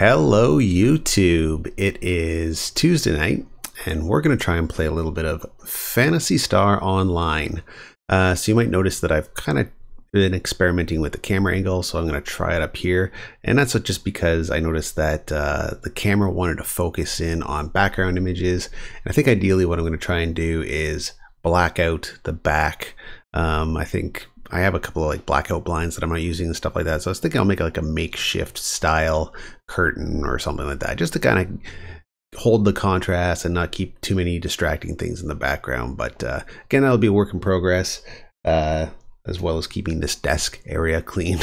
Hello YouTube, it is Tuesday night and we're going to try and play a little bit of Phantasy Star Online. So you might notice that I've kind of been experimenting with the camera angle, so I'm going to try it up here, and that's just because I noticed that the camera wanted to focus in on background images, and I think ideally what I'm going to try and do is black out the back. I think I have a couple of like blackout blinds that I'm not using and stuff like that, so I was thinking I'll make like a makeshift style curtain or something like that, just to kind of hold the contrast and not keep too many distracting things in the background. But again, that'll be a work in progress, as well as keeping this desk area clean.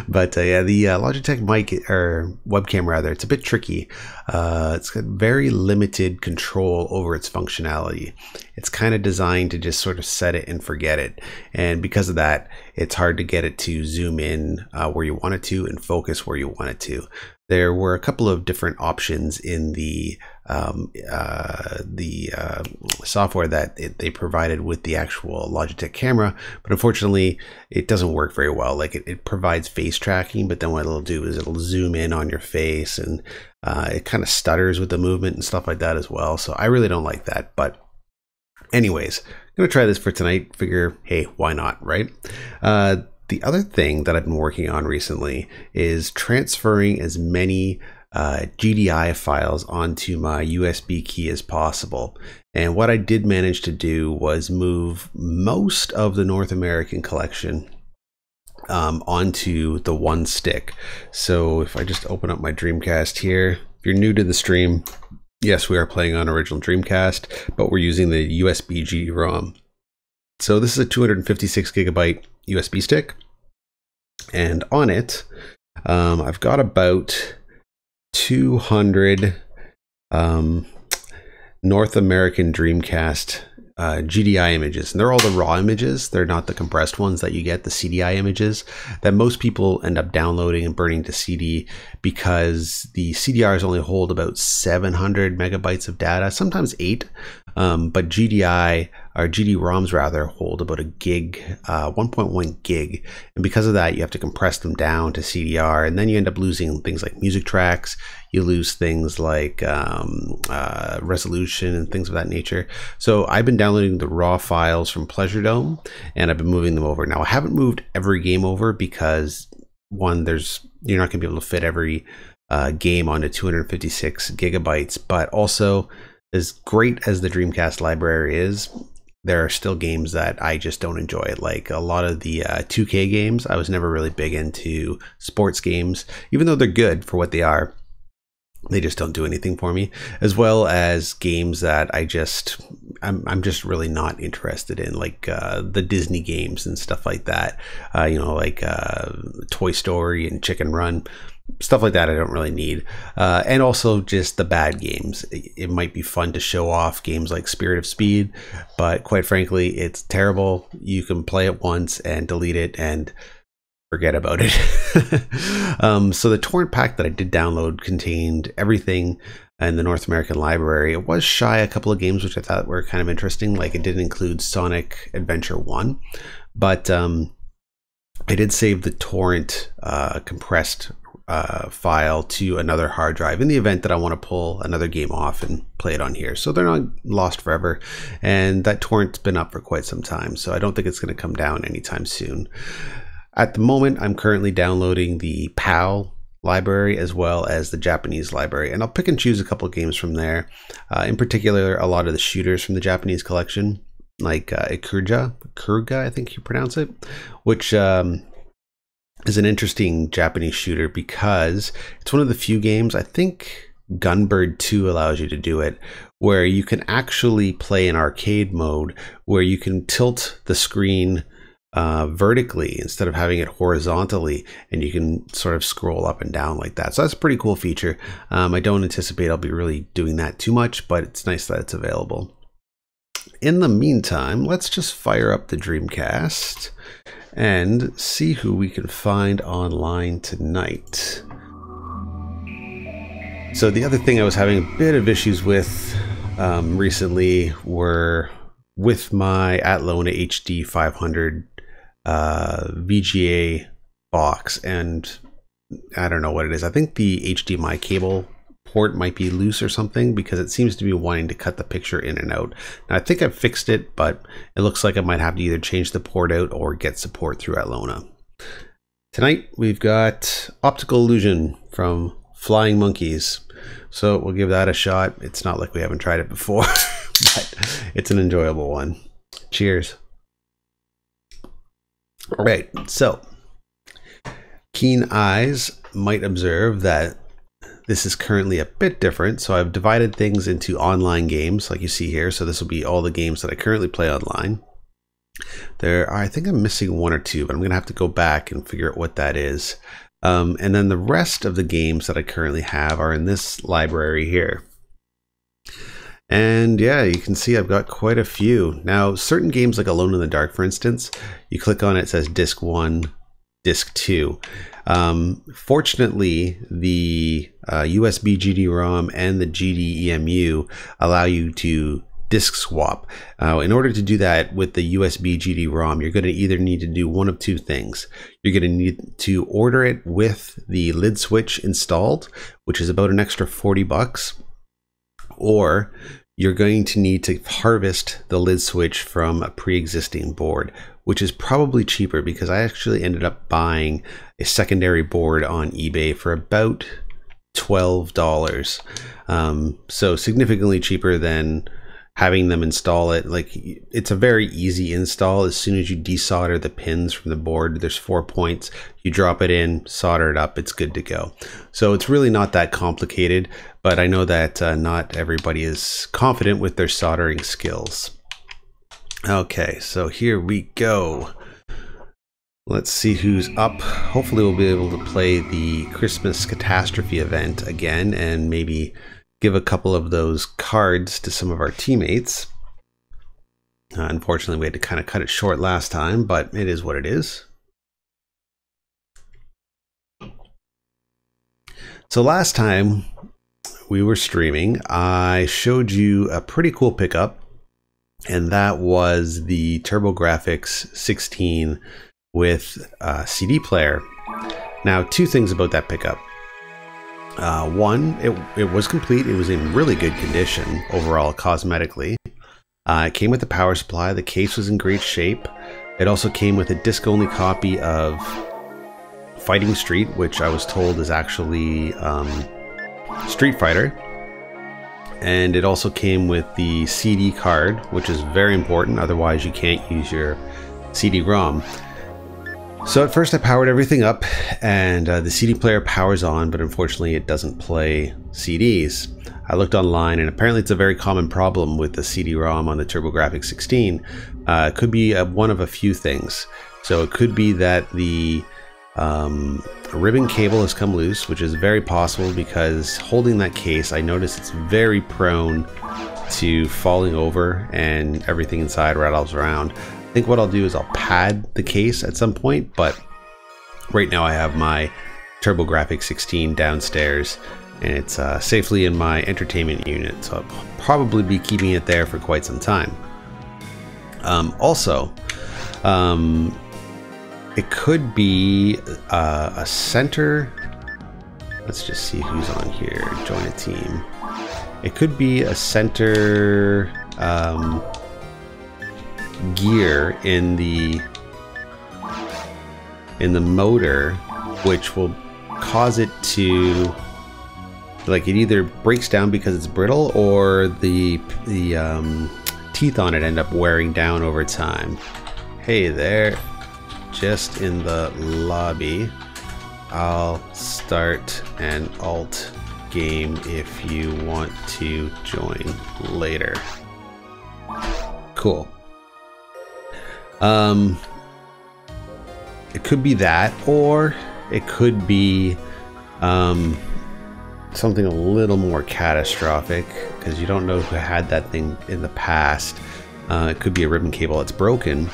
But yeah, the Logitech mic or webcam rather, it's a bit tricky. It's got very limited control over its functionality. It's kind of designed to just sort of set it and forget it, and because of that, it's hard to get it to zoom in where you want it to and focus where you want it to. There were a couple of different options in the software that they provided with the actual Logitech camera, but unfortunately it doesn't work very well. Like it provides face tracking, but then what it'll do is it'll zoom in on your face, and it kind of stutters with the movement and stuff like that as well. So I really don't like that. But anyways, I'm gonna try this for tonight. Figure, hey, why not, right? The other thing that I've been working on recently is transferring as many GDI files onto my USB key as possible. And what I did manage to do was move most of the North American collection onto the one stick. So if I just open up my Dreamcast here, if you're new to the stream, yes, we are playing on original Dreamcast, but we're using the USB GD-ROM. So this is a 256 gigabyte USB stick, and on it I've got about 200 North American Dreamcast GDI images, and they're all the raw images. They're not the compressed ones that you get, the CDI images that most people end up downloading and burning to CD, because the CDRs only hold about 700 megabytes of data, sometimes 8. But GDI, or GD-ROMs rather, hold about a gig, 1.1 gig, and because of that you have to compress them down to CDR, and then you end up losing things like music tracks, you lose things like resolution and things of that nature. So I've been downloading the raw files from Pleasure Dome, and I've been moving them over. Now I haven't moved every game over because, one, you're not gonna be able to fit every game onto 256 gigabytes, but also, as great as the Dreamcast library is, there are still games that I just don't enjoy. Like a lot of the 2K games, I was never really big into sports games, even though they're good for what they are. They just don't do anything for me, as well as games that I'm just really not interested in, like the Disney games and stuff like that. You know, like Toy Story and Chicken Run. Stuff like that I don't really need. And also just the bad games. It might be fun to show off games like Spirit of Speed, but quite frankly, it's terrible. You can play it once and delete it and forget about it. So the torrent pack that I did download contained everything in the North American library. It was shy a couple of games which I thought were kind of interesting. Like it didn't include Sonic Adventure 1, but I did save the torrent compressed file to another hard drive in the event that I want to pull another game off and play it on here. So they're not lost forever, and that torrent's been up for quite some time, so I don't think it's going to come down anytime soon. At the moment, I'm currently downloading the PAL library as well as the Japanese library, and I'll pick and choose a couple of games from there. In particular, a lot of the shooters from the Japanese collection, like Ikuruga, I think you pronounce it, which is an interesting Japanese shooter because it's one of the few games, I think Gunbird 2 allows you to do it, where you can actually play in arcade mode, where you can tilt the screen vertically instead of having it horizontally, and you can sort of scroll up and down like that. So that's a pretty cool feature. I don't anticipate I'll be really doing that too much, but it's nice that it's available. In the meantime, let's just fire up the Dreamcast and see who we can find online tonight. So the other thing I was having a bit of issues with recently were with my Atlona HD 500 VGA box, and I don't know what it is. I think the HDMI cable port might be loose or something, because it seems to be wanting to cut the picture in and out. Now, I think I've fixed it, but it looks like I might have to either change the port out or get support through Alona. Tonight we've got Optical Illusion from Flying Monkeys, so we'll give that a shot. It's not like we haven't tried it before, but it's an enjoyable one. Cheers. All right, so keen eyes might observe that this is currently a bit different. So I've divided things into online games like you see here. So this will be all the games that I currently play online. There are, I think I'm missing one or two, but I'm going to have to go back and figure out what that is. And then the rest of the games that I currently have are in this library here. And yeah, you can see I've got quite a few. Now, certain games like Alone in the Dark, for instance, you click on it, it says Disc 1, Disc 2. Fortunately, the USB GD-ROM and the GD-EMU allow you to disk swap. In order to do that with the USB GD-ROM, you're going to either need to do one of two things. You're going to need to order it with the lid switch installed, which is about an extra $40, or you're going to need to harvest the lid switch from a pre-existing board, which is probably cheaper, because I actually ended up buying a secondary board on eBay for about $12. So significantly cheaper than having them install it. Like, it's a very easy install. As soon as you desolder the pins from the board, there's 4 points, you drop it in, solder it up, it's good to go. So it's really not that complicated, but I know that not everybody is confident with their soldering skills. Okay, so here we go. Let's see who's up. Hopefully we'll be able to play the Christmas Catastrophe event again and maybe give a couple of those cards to some of our teammates. Unfortunately, we had to kind of cut it short last time, but it is what it is. So last time we were streaming, I showed you a pretty cool pickup, and that was the Turbografx 16 with a CD player. Now, two things about that pickup. One, it was complete. It was in really good condition overall, cosmetically. It came with the power supply. The case was in great shape. It also came with a disc-only copy of Fighting Street, which I was told is actually Street Fighter. And it also came with the CD card, which is very important. Otherwise, you can't use your CD-ROM. So at first I powered everything up, and the CD player powers on, but unfortunately it doesn't play CDs. I looked online, and apparently it's a very common problem with the CD-ROM on the Turbografx 16. It could be one of a few things. So it could be that the ribbon cable has come loose, which is very possible, because holding that case, I noticed it's very prone to falling over and everything inside rattles around. I think what I'll do is I'll pad the case at some point, but right now I have my Turbografx 16 downstairs, and it's safely in my entertainment unit, so I'll probably be keeping it there for quite some time. Also, it could be a center. Let's just see who's on here. Join a team. It could be a center gear in the motor, which will cause it to, like, it either breaks down because it's brittle, or the teeth on it end up wearing down over time. Hey there, just in the lobby. I'll start an alt game if you want to join later. Cool. It could be that, or it could be something a little more catastrophic, because you don't know who had that thing in the past. It could be a ribbon cable that's broken,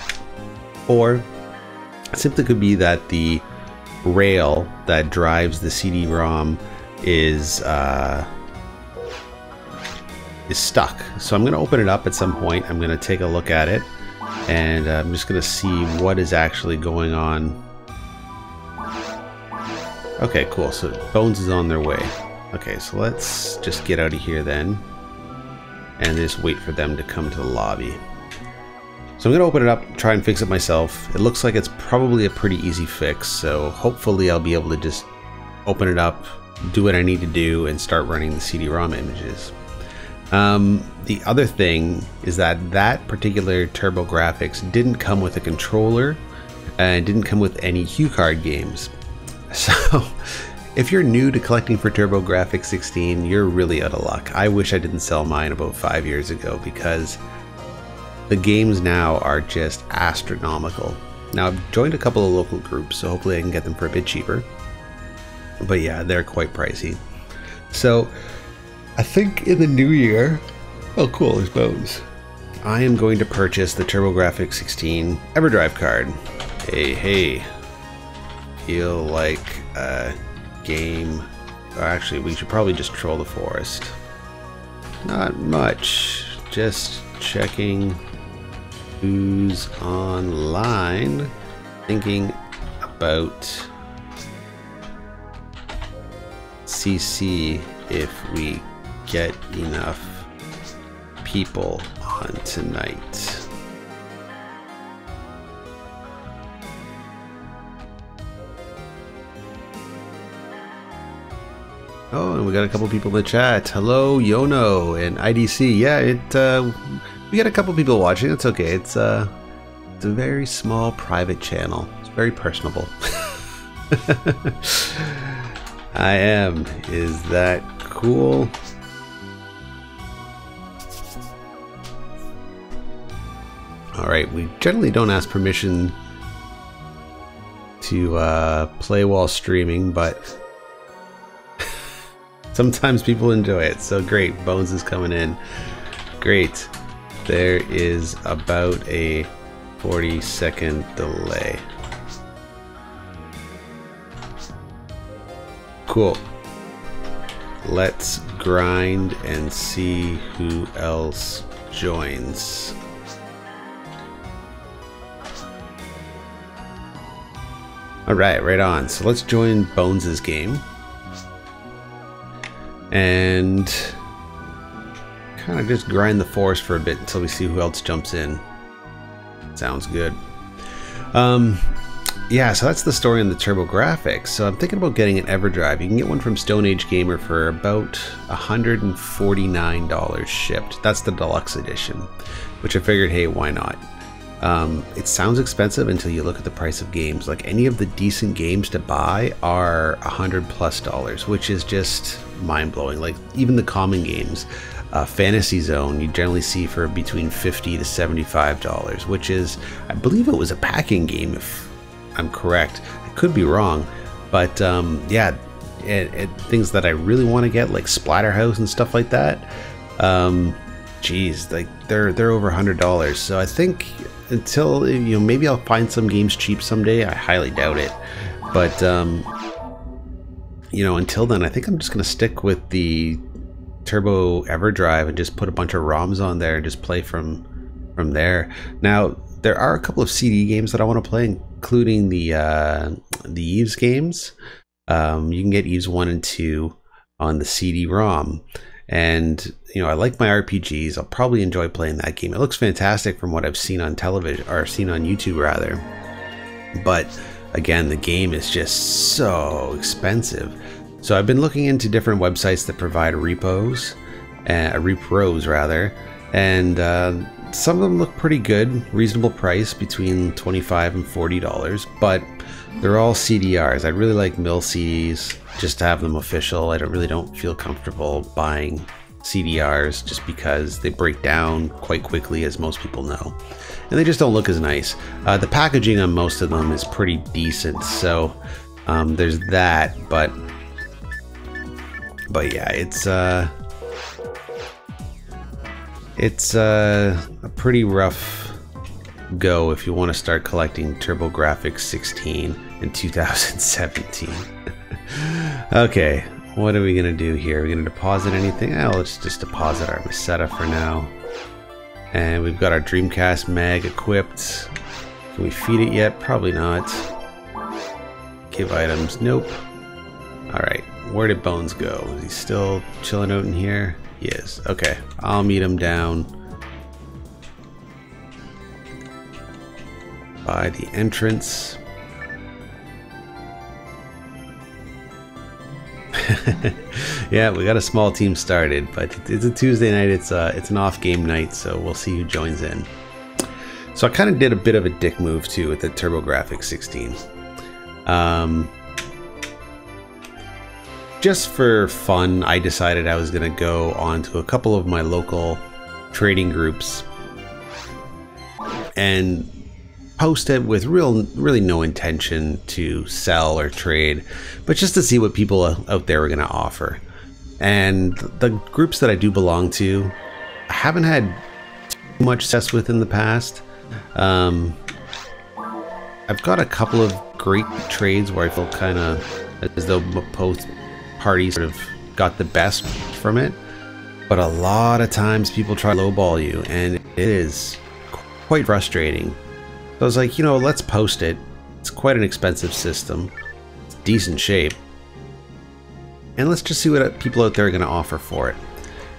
or it simply could be that the rail that drives the CD-ROM is stuck. So I'm going to open it up at some point. I'm going to take a look at it, and I'm just going to see what is actually going on. Okay, cool. So Bones is on their way. Okay, so let's just get out of here then. And just wait for them to come to the lobby. So I'm going to open it up, try and fix it myself. It looks like it's probably a pretty easy fix, so hopefully I'll be able to just open it up, do what I need to do, and start running the CD-ROM images. The other thing is that that particular Turbografx didn't come with a controller and didn't come with any cue card games. So if you're new to collecting for Turbografx 16, you're really out of luck. I wish I didn't sell mine about 5 years ago because the games now are just astronomical. Now I've joined a couple of local groups, so hopefully I can get them for a bit cheaper. But yeah, they're quite pricey. So I think in the new year, oh cool, there's Bones. I am going to purchase the Turbografx 16 EverDrive card. Hey, feel like a game. Or actually, we should probably just troll the forest. Not much, just checking who's online, thinking about CC if we get enough people on tonight. Oh, and we got a couple people in the chat. Hello, Yono and IDC. Yeah, we got a couple people watching. It's okay. It's a very small private channel. It's very personable. I am. Is that cool? Alright, we generally don't ask permission to play while streaming, but sometimes people enjoy it. So great, Bones is coming in. Great. There is about a 40-second delay. Cool. Let's grind and see who else joins. Alright, right on. So let's join Bones's game. And kind of just grind the forest for a bit until we see who else jumps in. Sounds good. Yeah, so that's the story on the Turbografx. So I'm thinking about getting an EverDrive. You can get one from Stone Age Gamer for about $149 shipped. That's the deluxe edition, which I figured, hey, why not? It sounds expensive until you look at the price of games. Like any of the decent games to buy are $100+, which is just mind-blowing. Like even the common games, Phantasy Zone, you generally see for between $50 to $75, which is, I believe it was a packing game if I'm correct. I could be wrong, but yeah, things that I really want to get, like Splatterhouse and stuff like that, geez, like they're over $100. So I think until, you know, maybe I'll find some games cheap someday. I highly doubt it, but you know, until then, I think I'm just gonna stick with the Turbo EverDrive and just put a bunch of ROMs on there and just play from there. Now there are a couple of CD games that I want to play, including the Eves games. You can get Eves 1 and 2 on the CD-ROM, and you know, I like my RPGs. I'll probably enjoy playing that game. It looks fantastic from what I've seen on television, or seen on YouTube rather, but again, the game is just so expensive. So I've been looking into different websites that provide repos rather, and some of them look pretty good, reasonable price, between $25 and $40, but they're all CDRs. I really like mill CDs just to have them official. I really don't feel comfortable buying CDRs just because they break down quite quickly, as most people know, and they just don't look as nice. The packaging on most of them is pretty decent, so there's that, but yeah, it's a pretty rough go if you want to start collecting Turbografx 16 in 2017. Okay, what are we gonna do here? Are we gonna deposit anything? Oh, let's just deposit our Meseta for now. And we've got our Dreamcast mag equipped. Can we feed it yet? Probably not. Give items, nope. All right, where did Bones go? Is he still chilling out in here? He is. Okay, I'll meet him down by the entrance. Yeah, we got a small team started, but it's a Tuesday night. It's an off game night, so we'll see who joins in. So I kind of did a bit of a dick move too with the Turbografx 16. Just for fun, I decided I was going to go onto a couple of my local trading groups and post it with really no intention to sell or trade, but just to see what people out there were going to offer. And the groups that I do belong to, I haven't had too much success with in the past. I've got a couple of great trades where I feel kind of as though both parties sort of got the best from it, but a lot of times people try to lowball you, and it is quite frustrating. So I was like, you know, let's post it. It's quite an expensive system. It's decent shape. And let's just see what people out there are going to offer for it.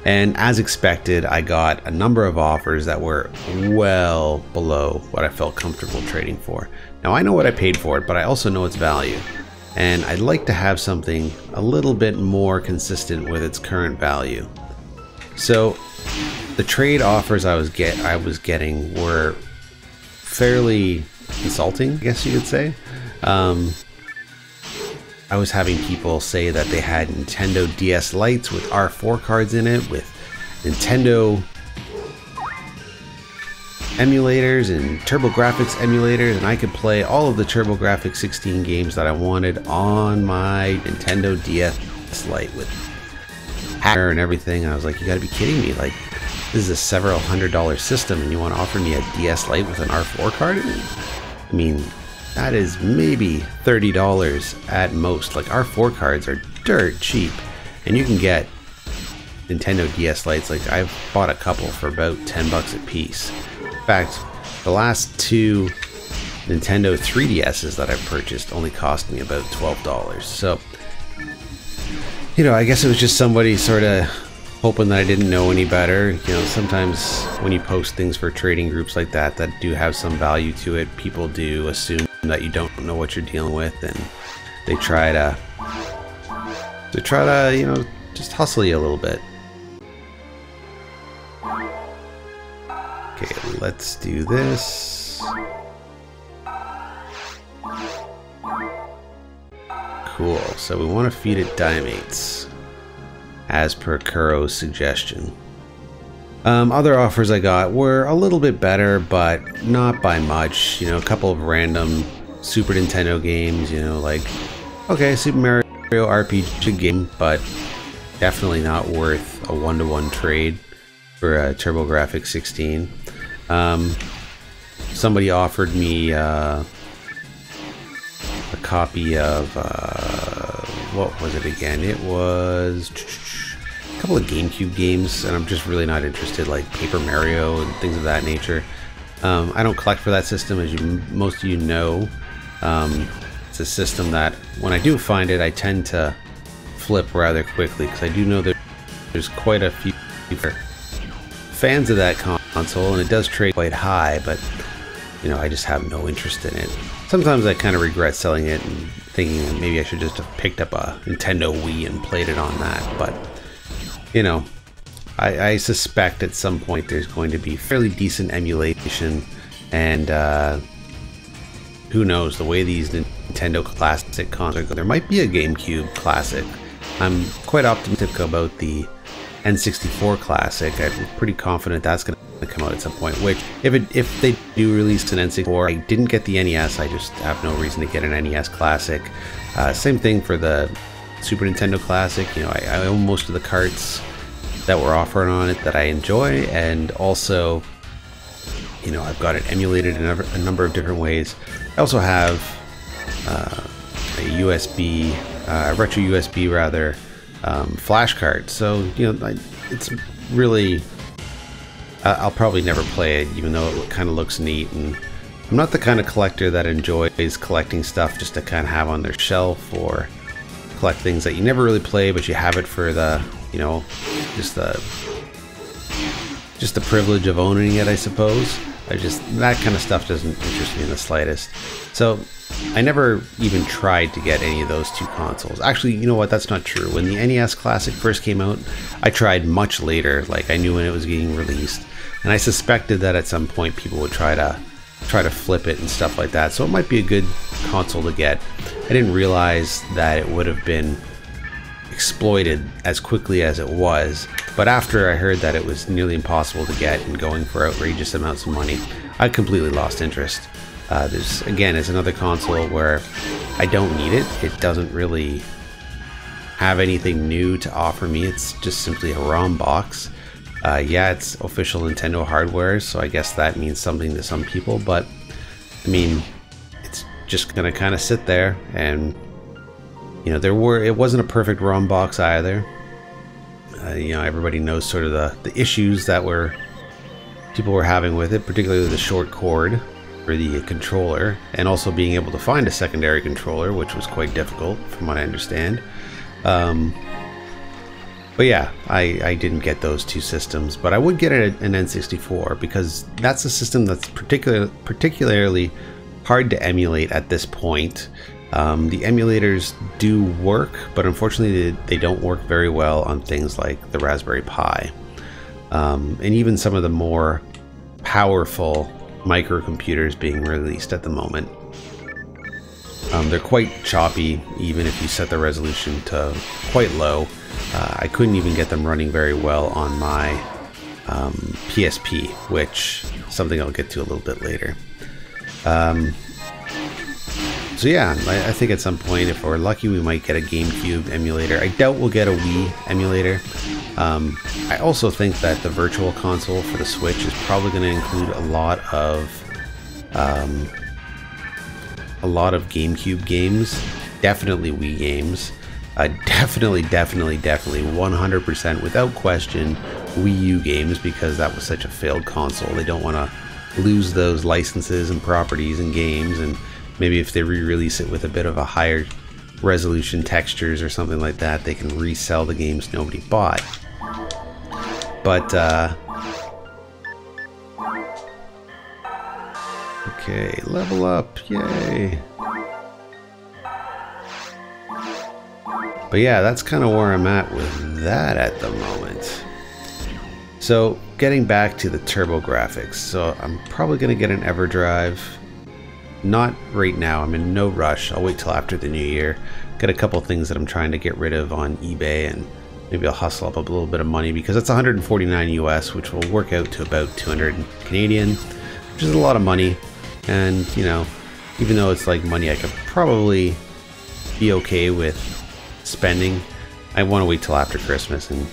And as expected, I got a number of offers that were well below what I felt comfortable trading for. Now, I know what I paid for it, but I also know its value. And I'd like to have something a little bit more consistent with its current value. So the trade offers I was getting were fairly insulting, I guess you could say. I was having people say that they had Nintendo DS Lites with R4 cards in it, with Nintendo emulators and Turbografx emulators, and I could play all of the Turbografx 16 games that I wanted on my Nintendo DS Lite with hacker and everything. And I was like, you gotta be kidding me. Like, this is a several $100 system and you want to offer me a DS Lite with an R4 card? I mean, that is maybe $30 at most. Like, R4 cards are dirt cheap, and you can get Nintendo DS Lites. Like, I've bought a couple for about 10 bucks a piece. In fact, the last two Nintendo 3DSs that I've purchased only cost me about $12. So, you know, I guess it was just somebody sort of hoping that I didn't know any better. You know, sometimes when you post things for trading groups like that do have some value to it, people do assume that you don't know what you're dealing with, and they try to you know, just hustle you a little bit. Okay, let's do this. Cool, so we want to feed it Diamates, as per Kuro's suggestion. Other offers I got were a little bit better, but not by much. You know, a couple of random Super Nintendo games, you know, like, okay, Super Mario RPG game, but definitely not worth a one-to-one trade for a Turbografx 16. Somebody offered me a copy of, what was it again? It was a couple of GameCube games, and I'm just really not interested, like Paper Mario and things of that nature. I don't collect for that system, as most of you know. It's a system that when I do find it, I tend to flip rather quickly, because I do know that there's quite a few fans of that console, and it does trade quite high, but you know, I just have no interest in it. Sometimes I kind of regret selling it and thinking that maybe I should just have picked up a Nintendo Wii and played it on that, but you know, I suspect at some point there's going to be fairly decent emulation, and who knows, the way these Nintendo Classic consoles go, there might be a GameCube Classic. I'm quite optimistic about the N64 Classic. I'm pretty confident that's going to come out at some point, which if they do release an N64, I didn't get the NES, I just have no reason to get an NES Classic. Same thing for the Super Nintendo Classic. You know, I own most of the carts that were offered on it that I enjoy, and also, you know, I've got it emulated in a number of different ways. I also have a USB, retro USB rather, flash card. So, you know, it's really, I'll probably never play it, even though it kind of looks neat. And I'm not the kind of collector that enjoys collecting stuff just to kind of have on their shelf or collect things that you never really play, but you have it for the, you know, just the privilege of owning it, I suppose. That kind of stuff doesn't interest me in the slightest. So I never even tried to get any of those two consoles. Actually, you know what? That's not true. When the NES Classic first came out, I tried much later. Like, I knew when it was getting released, and I suspected that at some point people would try to flip it and stuff like that. So it might be a good console to get. I didn't realize that it would have been exploited as quickly as it was, but after I heard that it was nearly impossible to get and going for outrageous amounts of money, I completely lost interest. There's, again, it's another console where I don't need it. It doesn't really have anything new to offer me. It's just simply a ROM box. Yeah, it's official Nintendo hardware, so I guess that means something to some people, but I mean, it's just gonna kind of sit there. And you know, it wasn't a perfect ROM box either. You know, everybody knows sort of the issues that people were having with it, particularly the short cord for the controller, and also being able to find a secondary controller, which was quite difficult from what I understand. But yeah, I didn't get those two systems, but I would get an N64 because that's a system that's particularly hard to emulate at this point. The emulators do work, but unfortunately they don't work very well on things like the Raspberry Pi. And even some of the more powerful microcomputers being released at the moment. They're quite choppy, even if you set the resolution to quite low. I couldn't even get them running very well on my PSP, which is something I'll get to a little bit later. So yeah, I think at some point, if we're lucky, we might get a GameCube emulator. I doubt we'll get a Wii emulator. I also think that the Virtual Console for the Switch is probably going to include a lot of GameCube games, definitely Wii games, definitely 100% without question Wii U games, because that was such a failed console. They don't want to lose those licenses and properties and games, and maybe if they re-release it with a bit of a higher resolution textures or something like that, they can resell the games nobody bought. But okay, level up, yay. But yeah, that's kind of where I'm at with that at the moment. So getting back to the Turbografx, so I'm probably going to get an EverDrive. Not right now, I'm in no rush. I'll wait till after the new year. Got a couple things that I'm trying to get rid of on eBay, and maybe I'll hustle up a little bit of money, because it's 149 US, which will work out to about 200 Canadian, which is a lot of money. And you know, even though it's like money I could probably be okay with spending, I want to wait till after Christmas and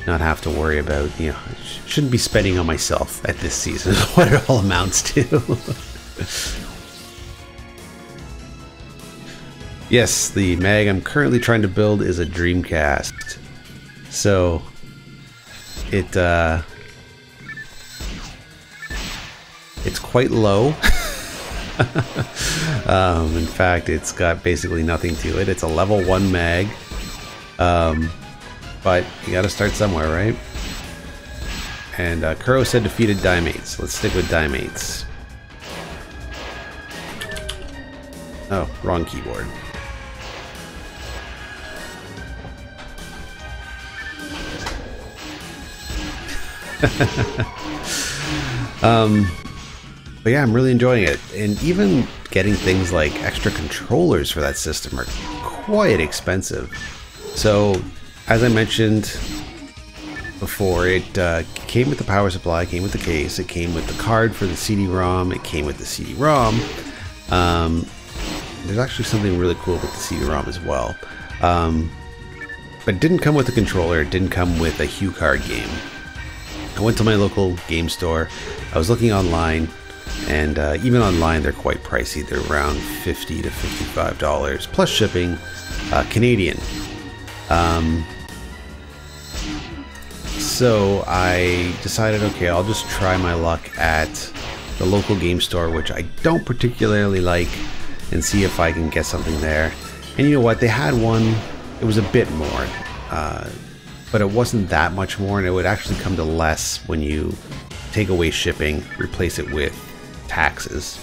not have to worry about, you know, I shouldn't be spending on myself at this season is what it all amounts to. Yes, the mag I'm currently trying to build is a Dreamcast. So it's quite low. In fact, it's got basically nothing to it. It's a level 1 mag. But you gotta start somewhere, right? And Kuro said defeated Dimates. Let's stick with Dimates. Oh, wrong keyboard. But yeah, I'm really enjoying it, and even getting things like extra controllers for that system are quite expensive. So as I mentioned before, it came with the power supply, it came with the case, it came with the card for the CD-ROM, it came with the CD-ROM. There's actually something really cool with the CD-ROM as well. But it didn't come with a controller, it didn't come with a HuCard game. I went to my local game store, I was looking online, and even online they're quite pricey. They're around $50 to $55 plus shipping, Canadian. So I decided, okay, I'll just try my luck at the local game store, which I don't particularly like, and see if I can get something there. And you know what, they had one it was a bit more, but it wasn't that much more, and it would actually come to less when you take away shipping, replace it with taxes.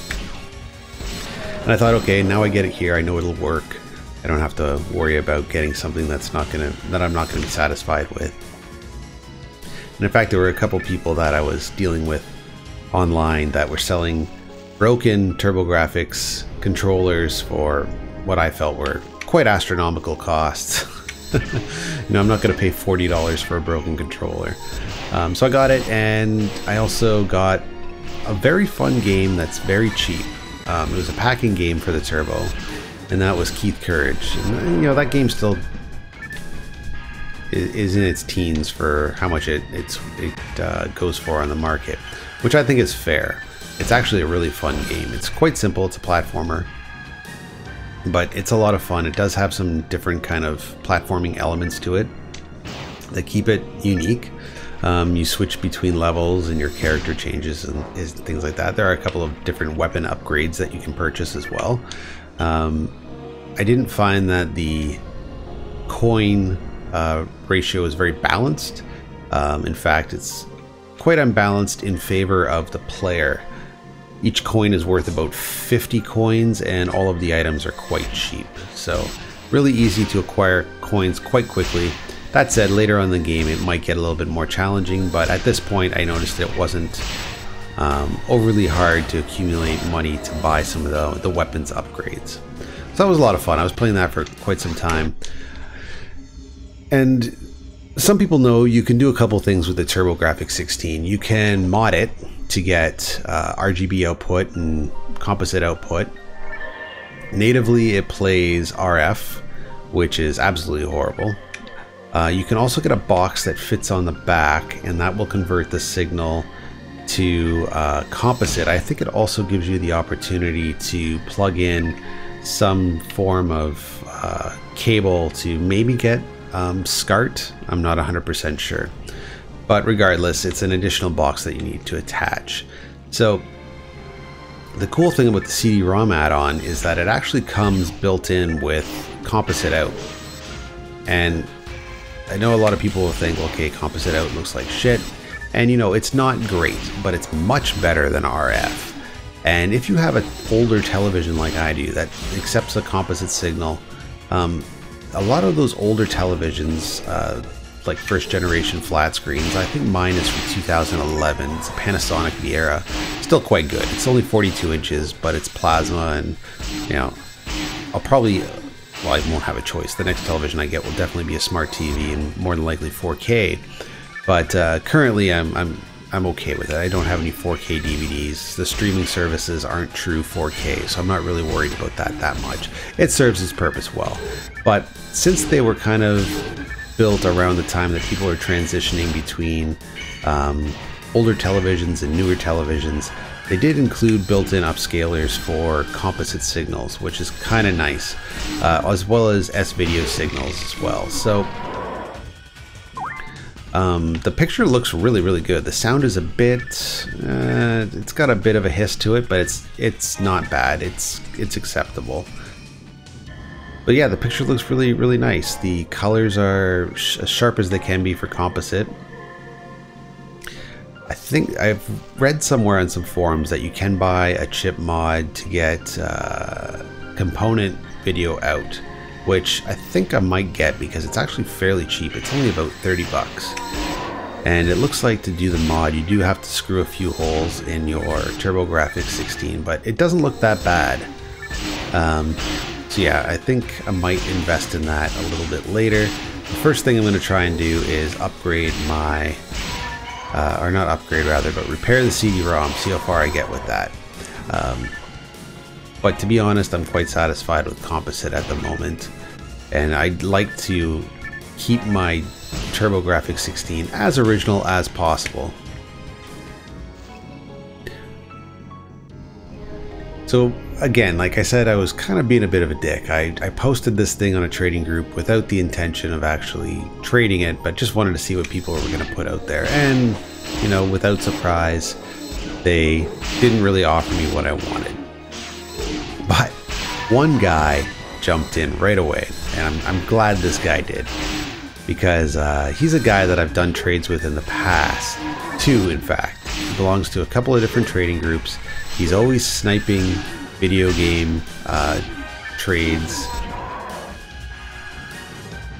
And I thought, okay, now I get it here, I know it'll work. I don't have to worry about getting something that I'm not gonna be satisfied with. And in fact, there were a couple people that I was dealing with online that were selling broken Turbografx controllers for what I felt were quite astronomical costs. You know, I'm not going to pay $40 for a broken controller. So I got it, and I also got a very fun game that's very cheap. It was a packing game for the Turbo, and that was Keith Courage. And, you know, that game still is in its teens for how much it goes for on the market, which I think is fair. It's actually a really fun game. It's quite simple. It's a platformer, but it's a lot of fun. It does have some different kind of platforming elements to it that keep it unique. You switch between levels and your character changes and things like that. There are a couple of different weapon upgrades that you can purchase as well. I didn't find that the coin ratio is very balanced. In fact, it's quite unbalanced in favor of the player. Each coin is worth about 50 coins, and all of the items are quite cheap. So really easy to acquire coins quite quickly. That said, later on in the game it might get a little bit more challenging, but at this point I noticed it wasn't overly hard to accumulate money to buy some of the weapons upgrades. So that was a lot of fun. I was playing that for quite some time. And some people know you can do a couple things with the Turbografx 16. You can mod it to get RGB output and composite output. Natively it plays RF, which is absolutely horrible. You can also get a box that fits on the back, and that will convert the signal to composite. I think it also gives you the opportunity to plug in some form of cable to maybe get SCART. I'm not 100% sure. But regardless, it's an additional box that you need to attach. So the cool thing about the CD-ROM add-on is that it actually comes built in with composite out. And I know a lot of people will think, okay, composite out looks like shit. And you know, it's not great, but it's much better than RF. And if you have an older television like I do that accepts a composite signal, a lot of those older televisions, like first generation flat screens, I think mine is from 2011. It's a Panasonic Viera. Still quite good. It's only 42 inches, but it's plasma, and you know, I'll probably, well, I won't have a choice. The next television I get will definitely be a smart TV and more than likely 4K. But currently I'm okay with it. I don't have any 4K DVDs. The streaming services aren't true 4K, so I'm not really worried about that much. It serves its purpose well. But since they were kind of built around the time that people are transitioning between older televisions and newer televisions, they did include built-in upscalers for composite signals, which is kind of nice, as well as S-video signals as well. So the picture looks really good. The sound is a bit, it's got a bit of a hiss to it, but it's not bad. It's acceptable. But yeah, the picture looks really nice. The colors are as sharp as they can be for composite. I think I've read somewhere on some forums that you can buy a chip mod to get component video out, which I think I might get because it's actually fairly cheap. It's only about 30 bucks. And it looks like to do the mod, you do have to screw a few holes in your Turbografx 16, but it doesn't look that bad. So yeah, I think I might invest in that a little bit later. The first thing I'm going to try and do is upgrade my, or not upgrade rather, but repair the CD-ROM, see how far I get with that. But to be honest, I'm quite satisfied with composite at the moment, and I'd like to keep my Turbografx 16 as original as possible. So again, like I said, I was kind of being a bit of a dick. I posted this thing on a trading group without the intention of actually trading it, but just wanted to see what people were going to put out there. And, you know, without surprise, they didn't really offer me what I wanted. But one guy jumped in right away, and I'm glad this guy did, because he's a guy that I've done trades with in the past, too, in fact. He belongs to a couple of different trading groups. He's always sniping video game trades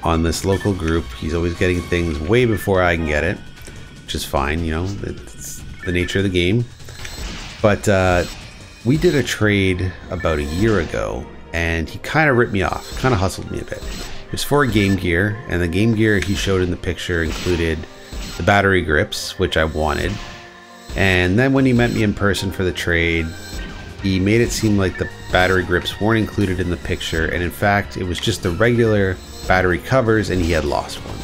on this local group. He's always getting things way before I can get it, which is fine, you know, it's the nature of the game. But we did a trade about a year ago, and he kind of ripped me off, kind of hustled me a bit. It was for a Game Gear, and the Game Gear he showed in the picture included the battery grips, which I wanted. And then when he met me in person for the trade, he made it seem like the battery grips weren't included in the picture, and in fact it was just the regular battery covers, and he had lost one.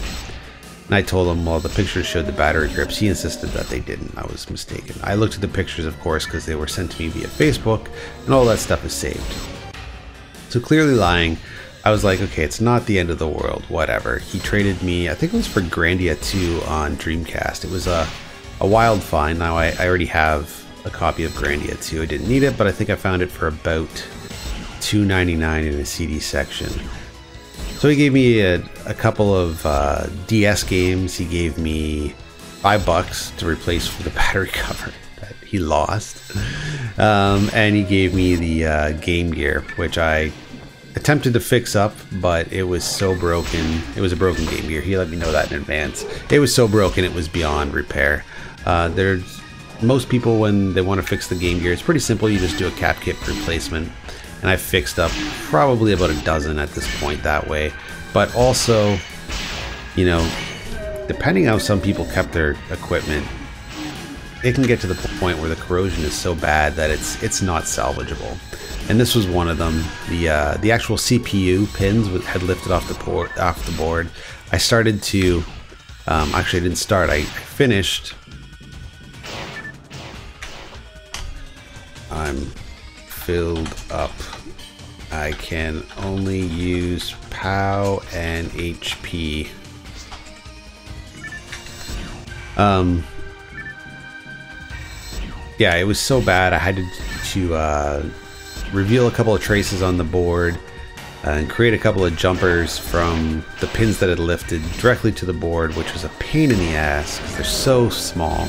And I told him, well, the pictures showed the battery grips. He insisted that they didn't. I was mistaken. I looked at the pictures, of course, because they were sent to me via Facebook, and all that stuff is saved. So clearly lying. I was like, okay, it's not the end of the world, whatever. He traded me, I think it was for Grandia 2 on Dreamcast. It was a wild find. Now I already have a copy of Grandia 2. I didn't need it, but I think I found it for about $2.99 in a CD section. So he gave me a couple of DS games. He gave me $5 to replace for the battery cover that he lost. And he gave me the Game Gear, which I attempted to fix up, but it was so broken. It was a broken Game Gear. He let me know that in advance. It was so broken it was beyond repair. Most people, when they want to fix the Game Gear, it's pretty simple. You just do a cap kit replacement. And I've fixed up probably about a dozen at this point that way. But also, you know, depending on how some people kept their equipment, it can get to the point where the corrosion is so bad that it's not salvageable. And this was one of them. The actual CPU pins had lifted off the board. I started to actually I didn't start. I finished. I'm filled up. I can only use POW and HP. Yeah, it was so bad I had to reveal a couple of traces on the board and create a couple of jumpers from the pins that had lifted directly to the board, which was a pain in the ass because they're so small.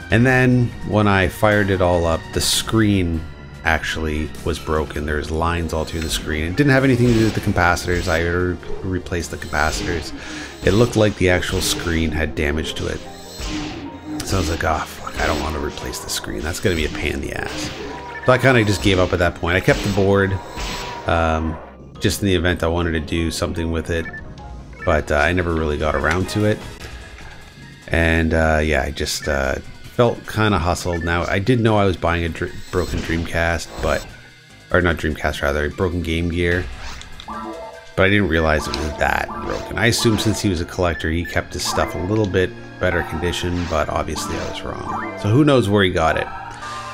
And then when I fired it all up, the screen actually was broken. There's lines all through the screen. It didn't have anything to do with the capacitors. I replaced the capacitors. It looked like the actual screen had damage to it. So I was like, oh fuck, I don't want to replace the screen. That's going to be a pain in the ass. So I kind of just gave up at that point. I kept the board just in the event I wanted to do something with it, but I never really got around to it. And yeah, I just felt kind of hustled. Now, I did know I was buying a broken Dreamcast, or not Dreamcast, rather, a broken Game Gear, but I didn't realize it was that broken. I assumed since he was a collector, he kept his stuff a little bit better condition, but obviously I was wrong. So who knows where he got it.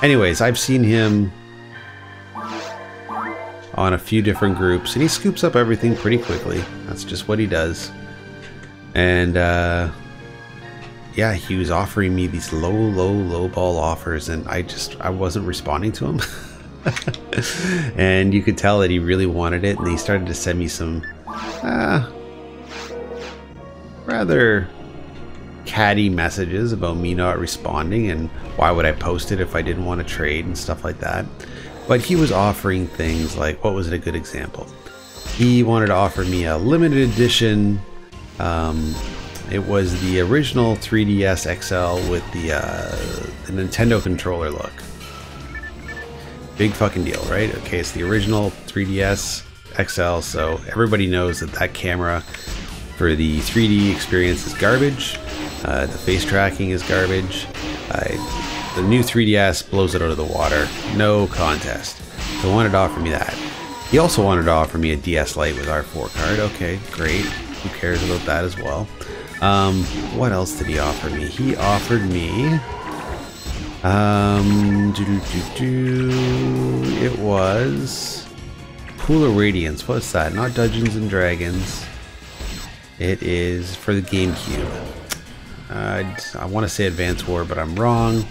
Anyways, I've seen him on a few different groups, and he scoops up everything pretty quickly. That's just what he does. And yeah, he was offering me these low ball offers, and I wasn't responding to him. And you could tell that he really wanted it, and he started to send me some rather catty messages about me not responding and why would I post it if I didn't want to trade and stuff like that. But he was offering things like, what was it, a good example? He wanted to offer me a limited edition, it was the original 3DS XL with the Nintendo controller look. Big fucking deal, right? Okay, it's the original 3DS XL, so everybody knows that that camera for the 3D experience is garbage. The face tracking is garbage. The new 3DS blows it out of the water. No contest. So he wanted to offer me that. He also wanted to offer me a DS Lite with R4 card. Okay, great. Who cares about that as well? What else did he offer me? He offered me... it was... Pool of Radiance. What's that? Not Dungeons and Dragons. It is for the GameCube. I want to say Advance War, but I'm wrong.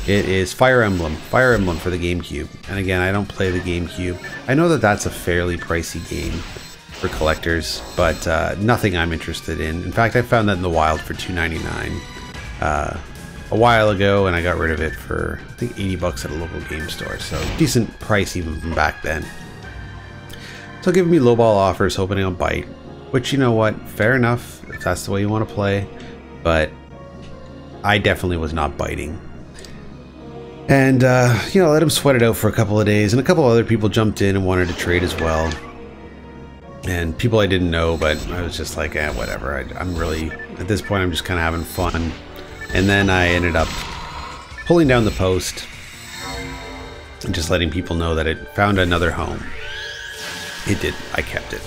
It is Fire Emblem for the GameCube. And again, I don't play the GameCube. I know that that's a fairly pricey game for collectors, but nothing I'm interested in. In fact, I found that in the wild for $2.99 a while ago, and I got rid of it for, I think, 80 bucks at a local game store. So decent price even from back then. So giving me lowball offers, hoping I'll bite. Which, you know what, fair enough if that's the way you want to play, but I definitely was not biting. And, you know, let him sweat it out for a couple of days, and a couple other people jumped in and wanted to trade as well. And people I didn't know, but I was just like, eh, whatever. I'm really, at this point, I'm just kind of having fun. And then I ended up pulling down the post and just letting people know that it found another home. It did. I kept it.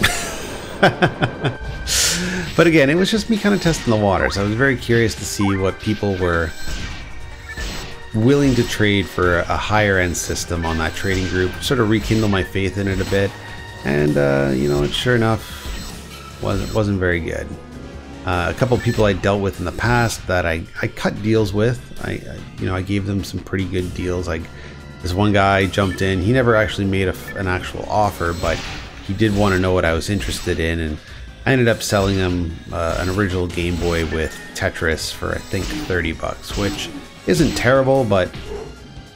But again, it was just me kind of testing the waters. I was very curious to see what people were willing to trade for a higher end system on that trading group, sort of rekindle my faith in it a bit. And you know, it sure enough wasn't very good. A couple of people I dealt with in the past that I cut deals with, you know, I gave them some pretty good deals. Like this one guy jumped in. He never actually made an actual offer, but he did want to know what I was interested in, and I ended up selling him an original Game Boy with Tetris for, I think, 30 bucks, which isn't terrible, but,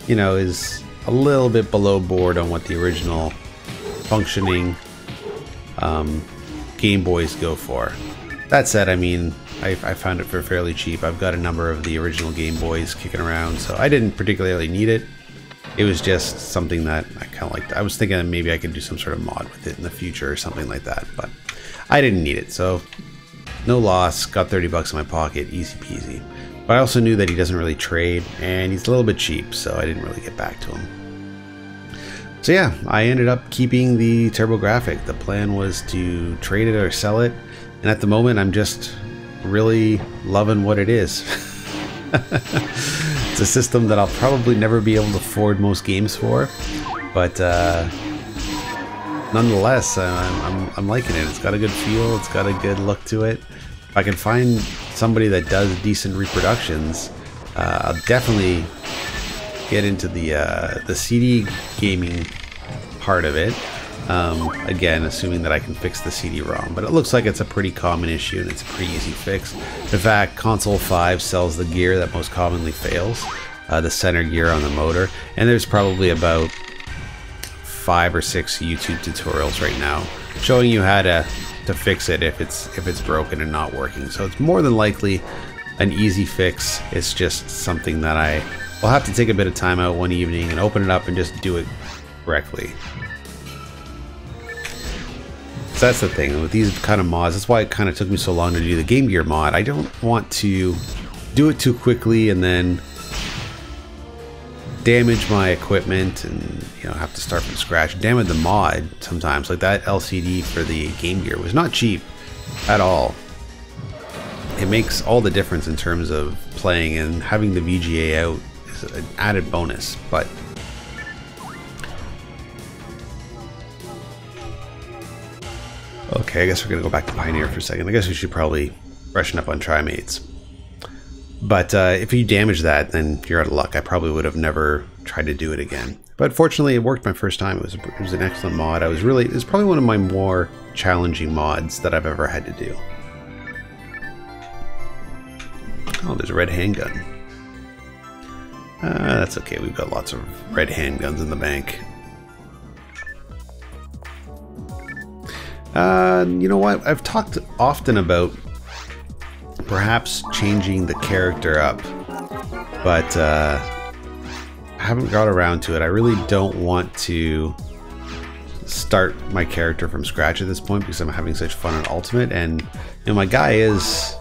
you know, is a little bit below board on what the original functioning Game Boys go for. That said, I mean, I found it for fairly cheap. I've got a number of the original Game Boys kicking around, so I didn't particularly need it. It was just something that I kind of liked. I was thinking that maybe I could do some sort of mod with it in the future or something like that, but I didn't need it, so no loss. Got 30 bucks in my pocket, easy peasy. But I also knew that he doesn't really trade, and he's a little bit cheap, so I didn't really get back to him. So yeah, I ended up keeping the Turbografx. The plan was to trade it or sell it, and at the moment I'm just really loving what it is. It's a system that I'll probably never be able to afford most games for, but nonetheless, I'm liking it. It's got a good feel, it's got a good look to it. If I can find somebody that does decent reproductions, I'll definitely get into the CD gaming part of it. Again, assuming that I can fix the CD-ROM, but it looks like it's a pretty common issue and it's a pretty easy fix. In fact, Console 5 sells the gear that most commonly fails, the center gear on the motor, and there's probably about 5 or 6 YouTube tutorials right now showing you how to fix it if it's broken and not working. So it's more than likely an easy fix. It's just something that I will have to take a bit of time out one evening and open it up and just do it correctly. So that's the thing with these kind of mods. That's why it kind of took me so long to do the Game Gear mod. I don't want to do it too quickly and then damage my equipment and, you know, have to start from scratch. Damage the mod sometimes. Like that LCD for the Game Gear was not cheap at all. It makes all the difference in terms of playing, and having the VGA out is an added bonus. But okay, I guess we're gonna go back to Pioneer for a second. I guess we should probably freshen up on Trimates. But if you damage that, then you're out of luck. I probably would have never tried to do it again. But fortunately, it worked my first time. It was an excellent mod. It was probably one of my more challenging mods that I've ever had to do. Oh, there's a red handgun. That's okay. We've got lots of red handguns in the bank. You know what? I've talked often about perhaps changing the character up, but I haven't got around to it. I really don't want to start my character from scratch at this point because I'm having such fun on Ultimate, and you know, my guy is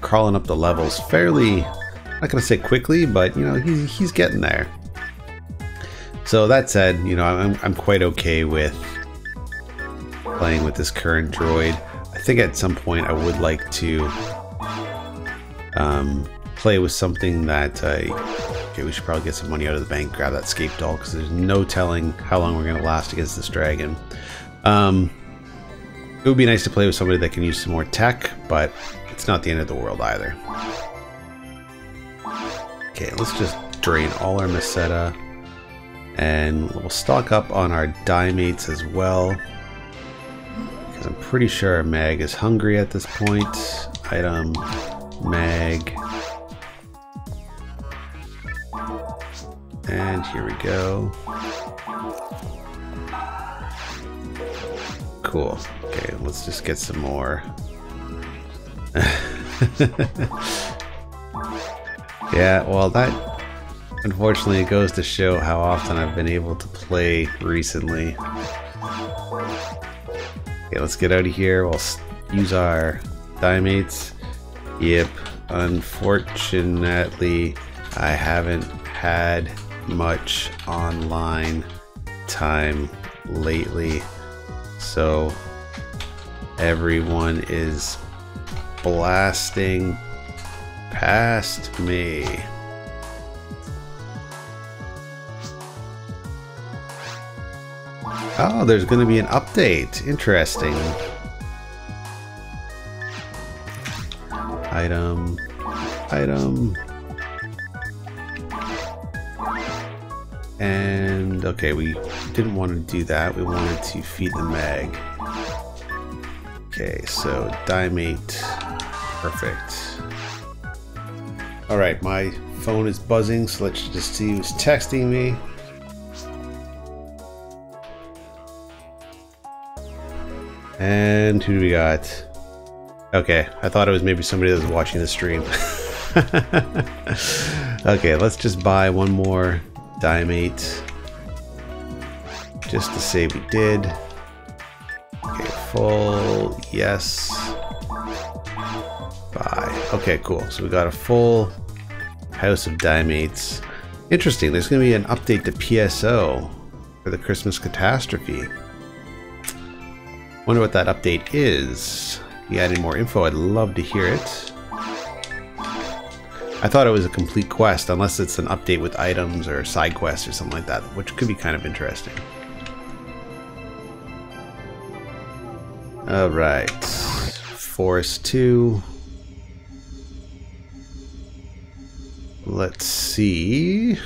crawling up the levels fairly, I'm not gonna say quickly, but you know, he's getting there. So that said, you know, I'm quite okay with playing with this current droid. I think at some point I would like to play with something that okay, we should probably get some money out of the bank, grab that scape doll, because there's no telling how long we're going to last against this dragon. It would be nice to play with somebody that can use some more tech, but it's not the end of the world either. Okay, let's just drain all our Meseta. And we'll stock up on our Dimates as well, because I'm pretty sure Mag is hungry at this point. Item, Mag. And here we go. Cool. Okay, let's just get some more. Yeah, well, that unfortunately it goes to show how often I've been able to play recently. Okay, let's get out of here. We'll use our Dimates. Yep, unfortunately I haven't had much online time lately, so everyone is blasting past me. Oh, there's going to be an update. Interesting. Item. And okay, we didn't want to do that. We wanted to feed the Mag. Okay, so Dimate. Perfect. Alright, my phone is buzzing, so let's just see who's texting me. And who do we got? Okay, I thought it was maybe somebody that was watching the stream. Okay, let's just buy one more Dimate. Just to say we did. Okay, full, yes. Buy. Okay, cool. So we got a full house of Dimates. Interesting, there's going to be an update to PSO for the Christmas Catastrophe. Wonder what that update is. If you had any more info, I'd love to hear it. I thought it was a complete quest, unless it's an update with items or side quests or something like that, which could be kind of interesting. Alright. Forest 2. Let's see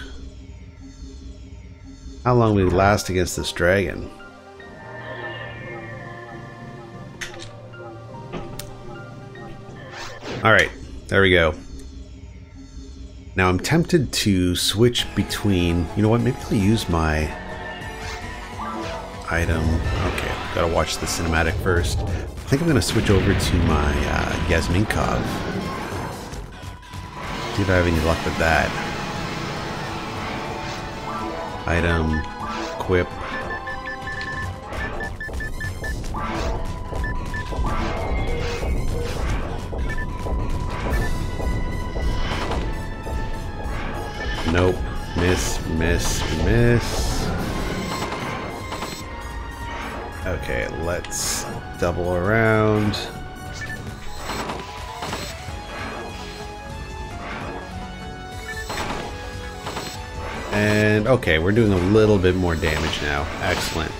how long we last against this dragon. Alright, there we go. Now I'm tempted to switch between, you know what, maybe I'll use my item. Okay, gotta watch the cinematic first. I think I'm gonna switch over to my Yasminkov. See if I have any luck with that. Item, equip. Nope. Miss, miss, miss. Okay, let's double around. And okay, we're doing a little bit more damage now. Excellent.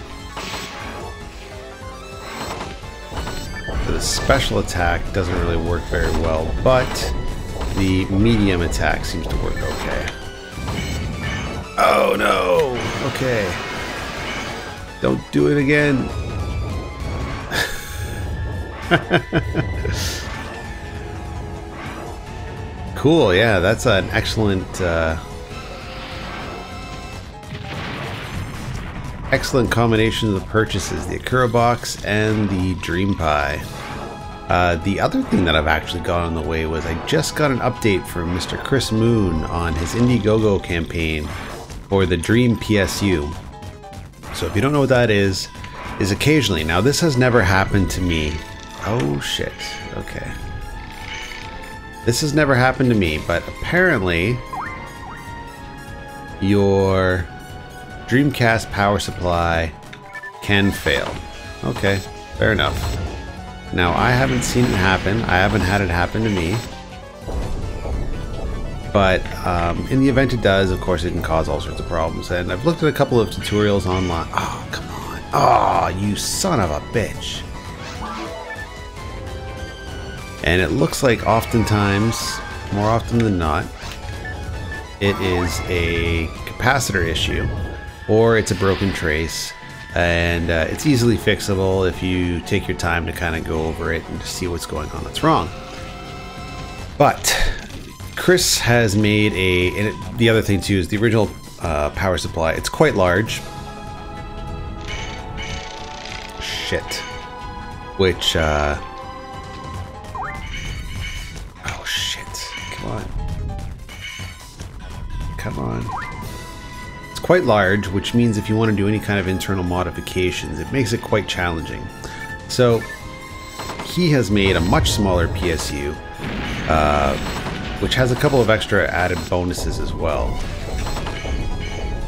So the special attack doesn't really work very well, but the medium attack seems to work okay. Oh no! Okay. Don't do it again. Cool, yeah, that's an excellent excellent combination of the purchases, the Akira box and the DreamPi. The other thing that I've actually got on the way was I just got an update from Mr. Chris Moon on his Indiegogo campaign for the Dream PSU. So if you don't know what that is occasionally, now this has never happened to me. Oh shit, okay. This has never happened to me, but apparently your Dreamcast power supply can fail. Okay, fair enough. Now I haven't seen it happen. I haven't had it happen to me. But in the event it does, of course it can cause all sorts of problems. And I've looked at a couple of tutorials online. Oh, come on. Oh, you son of a bitch. And it looks like oftentimes, more often than not, it is a capacitor issue or it's a broken trace, and it's easily fixable if you take your time to kind of go over it and to see what's going on that's wrong. But Chris has made the other thing too is the original power supply. It's quite large. Shit. Which, oh shit. Come on. Come on. It's quite large, which means if you want to do any kind of internal modifications, it makes it quite challenging. So, he has made a much smaller PSU, which has a couple of extra added bonuses as well.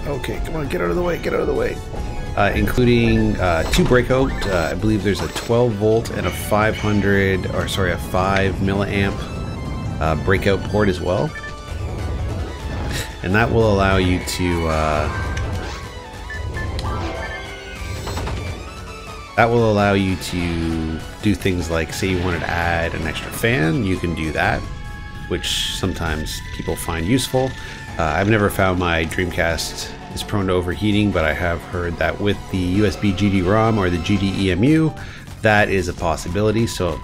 Okay, come on, get out of the way, get out of the way. Including 2 breakout. I believe there's a 12 volt and a 5 milliamp breakout port as well, and that will allow you to do things like, say you wanted to add an extra fan, you can do that, which sometimes people find useful. I've never found my Dreamcast is prone to overheating, but I have heard that with the USB GD-ROM or the GD-EMU, that is a possibility, so it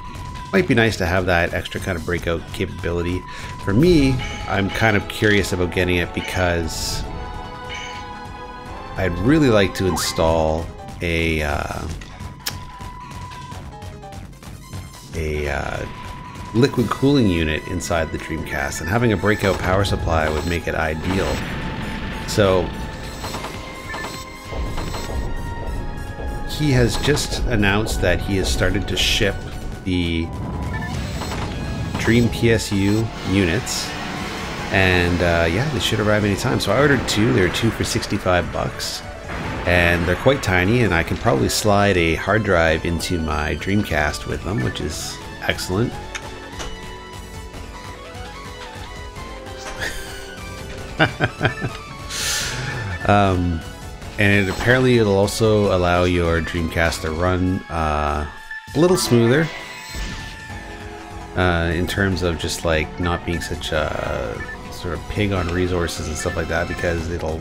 might be nice to have that extra kind of breakout capability. For me, I'm kind of curious about getting it because I'd really like to install a liquid cooling unit inside the Dreamcast, and having a breakout power supply would make it ideal. So he has just announced that he has started to ship the Dream PSU units, and yeah, they should arrive anytime. So I ordered 2. There are 2 for 65 bucks, and they're quite tiny, and I can probably slide a hard drive into my Dreamcast with them, which is excellent. And apparently it'll also allow your Dreamcast to run a little smoother in terms of just like not being such a sort of pig on resources and stuff like that, because it'll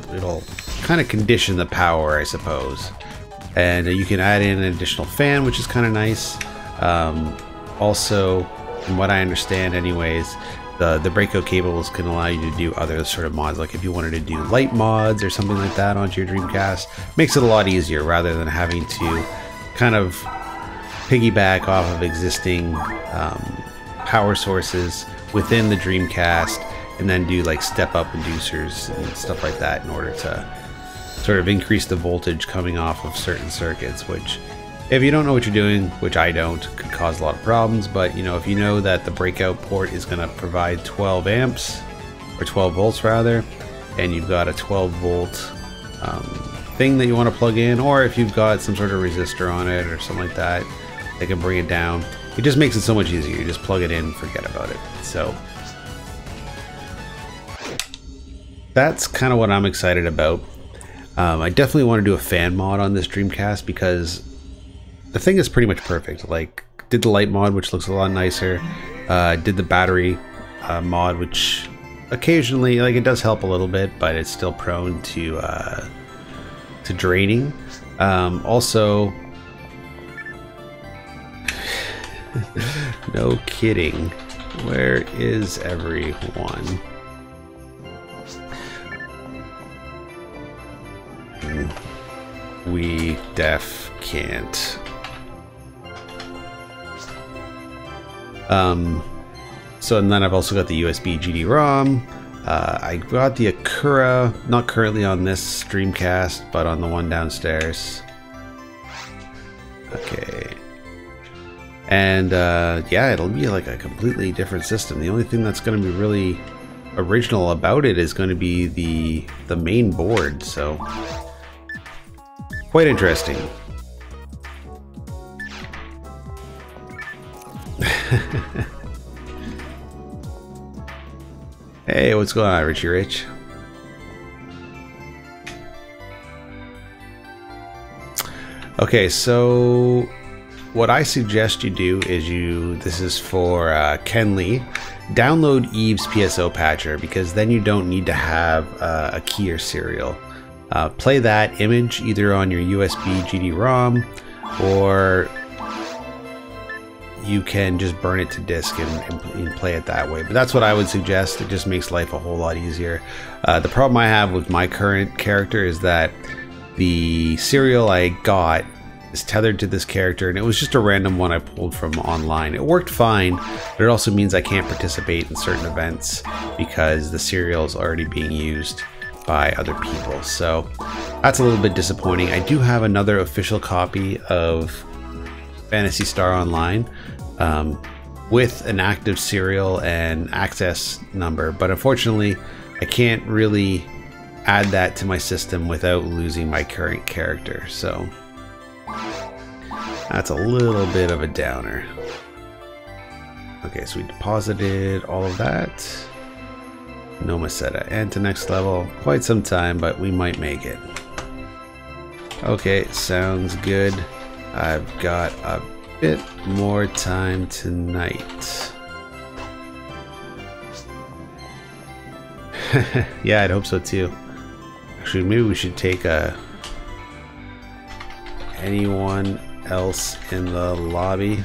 kind of condition the power, I suppose. And you can add in an additional fan, which is kind of nice. Also, from what I understand anyways, the breakout cables can allow you to do other sort of mods, like if you wanted to do light mods or something like that onto your Dreamcast. Makes it a lot easier rather than having to kind of piggyback off of existing power sources within the Dreamcast and then do like step up inducers and stuff like that in order to sort of increase the voltage coming off of certain circuits, which, if you don't know what you're doing, which I don't, could cause a lot of problems. But you know, if you know that the breakout port is going to provide 12 amps, or 12 volts rather, and you've got a 12 volt thing that you want to plug in, or if you've got some sort of resistor on it or something like that, they can bring it down. It just makes it so much easier. You just plug it in, forget about it. So that's kind of what I'm excited about. I definitely want to do a fan mod on this Dreamcast because the thing is pretty much perfect. Like, did the light mod, which looks a lot nicer. Did the battery mod, which occasionally, like, it does help a little bit, but it's still prone to draining. Also, no kidding. Where is everyone? We def can't. So, and then I've also got the USB GD-ROM. I got the Akura, not currently on this Dreamcast, but on the one downstairs. Okay. And yeah, it'll be like a completely different system. The only thing that's going to be really original about it is going to be the main board, so quite interesting. Hey, what's going on, Richie Rich? Okay, so what I suggest you do is this is for Ken Lee, download Eve's PSO patcher, because then you don't need to have a key or serial. Play that image either on your USB GD-ROM, or you can just burn it to disk and play it that way. But that's what I would suggest. It just makes life a whole lot easier. The problem I have with my current character is that the serial I got is tethered to this character, and it was just a random one I pulled from online. It worked fine, but it also means I can't participate in certain events because the serial is already being used by other people. So that's a little bit disappointing. I do have another official copy of Phantasy Star Online with an active serial and access number, but unfortunately I can't really add that to my system without losing my current character. So that's a little bit of a downer. Okay, so we deposited all of that. No Masetta, and to next level. Quite some time, but we might make it. Okay, sounds good. I've got a bit more time tonight. Yeah, I'd hope so too. Actually, maybe we should take anyone else in the lobby.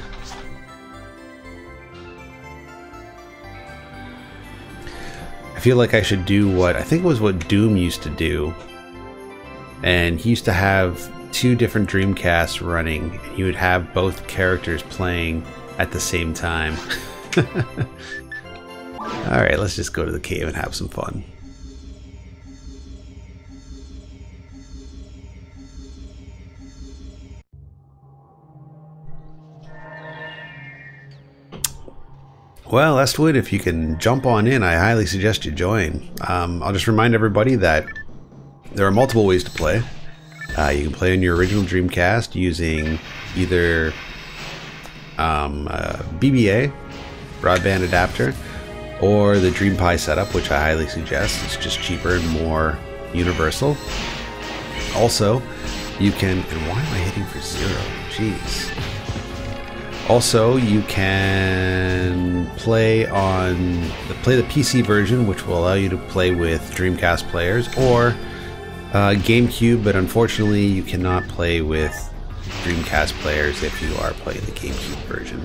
I feel like I should do what I think was what Doom used to do, and he used to have 2 different Dreamcasts running, and he would have both characters playing at the same time. Alright, let's just go to the cave and have some fun. Well, Estwood, if you can jump on in, I highly suggest you join. I'll just remind everybody that there are multiple ways to play. You can play on your original Dreamcast using either BBA, broadband adapter, or the DreamPi setup, which I highly suggest. It's just cheaper and more universal. Also, you can... And why am I hitting for 0? Jeez. Also, you can play the PC version, which will allow you to play with Dreamcast players, or GameCube, but unfortunately you cannot play with Dreamcast players if you are playing the GameCube version.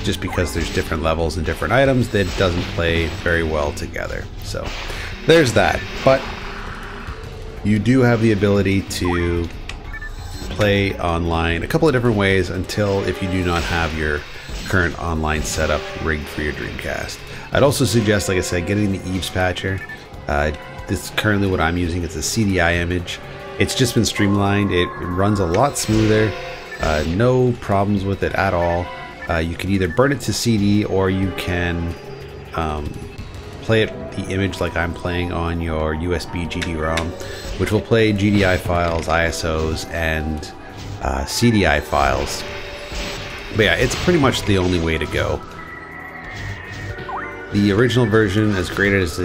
Just because there's different levels and different items, that doesn't play very well together. So there's that. But you do have the ability to play online a couple of different ways if you do not have your current online setup rigged for your Dreamcast. I'd also suggest, like I said, getting the Eve's patcher. This is currently what I'm using. It's a CDI image. It's just been streamlined. It runs a lot smoother. No problems with it at all. You can either burn it to CD, or you can play the image like I'm playing on your USB GD-ROM, which will play GDI files, ISOs, and CDI files. But yeah, it's pretty much the only way to go. The original version, as great as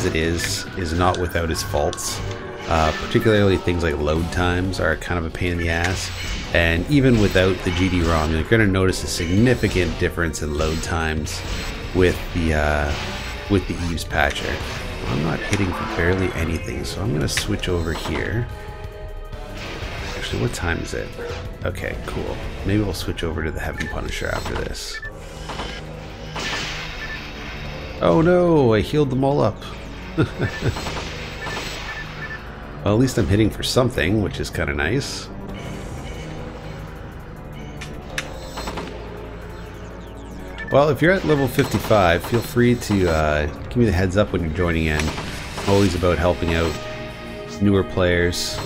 it is not without its faults. Particularly things like load times are kind of a pain in the ass. And even without the GD-ROM, you're going to notice a significant difference in load times with the Eve's patcher. I'm not hitting for barely anything, so I'm going to switch over here. Actually, what time is it? Okay, cool. Maybe we'll switch over to the Heaven Punisher after this. Oh no, I healed them all up. Well, at least I'm hitting for something, which is kind of nice. Well, if you're at level 55, feel free to give me the heads up when you're joining in. I'm always about helping out newer players.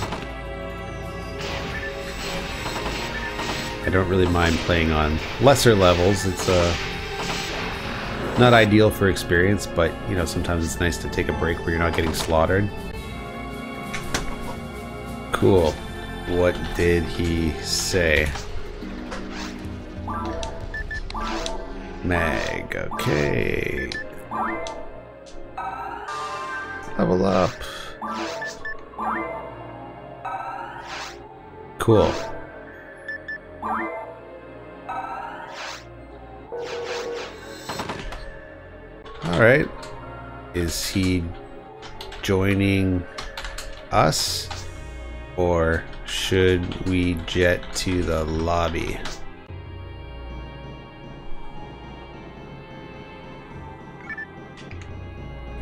I don't really mind playing on lesser levels. It's not ideal for experience, but you know, sometimes it's nice to take a break where you're not getting slaughtered. Cool. What did he say? Mag, okay. Level up. Cool. Alright. Is he joining us? Or should we jet to the lobby?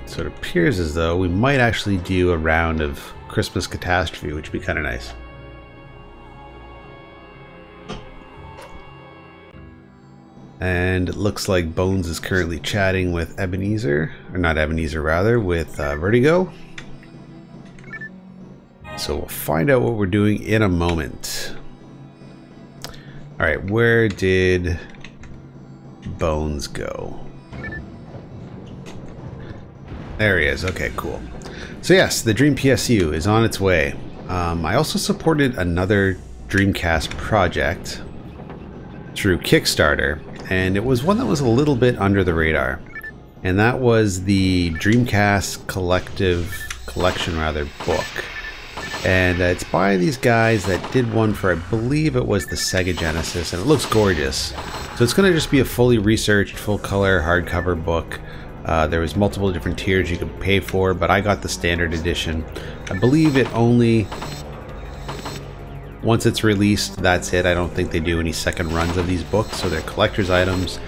So it appears as though we might actually do a round of Christmas Catastrophe, which would be kind of nice. And it looks like Bones is currently chatting with Ebenezer, or not Ebenezer rather, with Vertigo. So we'll find out what we're doing in a moment. Alright, where did Bones go? There he is. Okay, cool. So yes, the DreamPSU is on its way. I also supported another Dreamcast project through Kickstarter, and it was one that was a little bit under the radar. And that was the Dreamcast collection book. And it's by these guys that did one for, I believe it was the Sega Genesis, and it looks gorgeous. So it's going to just be a fully researched, full color hardcover book. There was multiple different tiers you could pay for, but I got the standard edition. I believe it only, once it's released, that's it. I don't think they do any second runs of these books, so they're collector's items.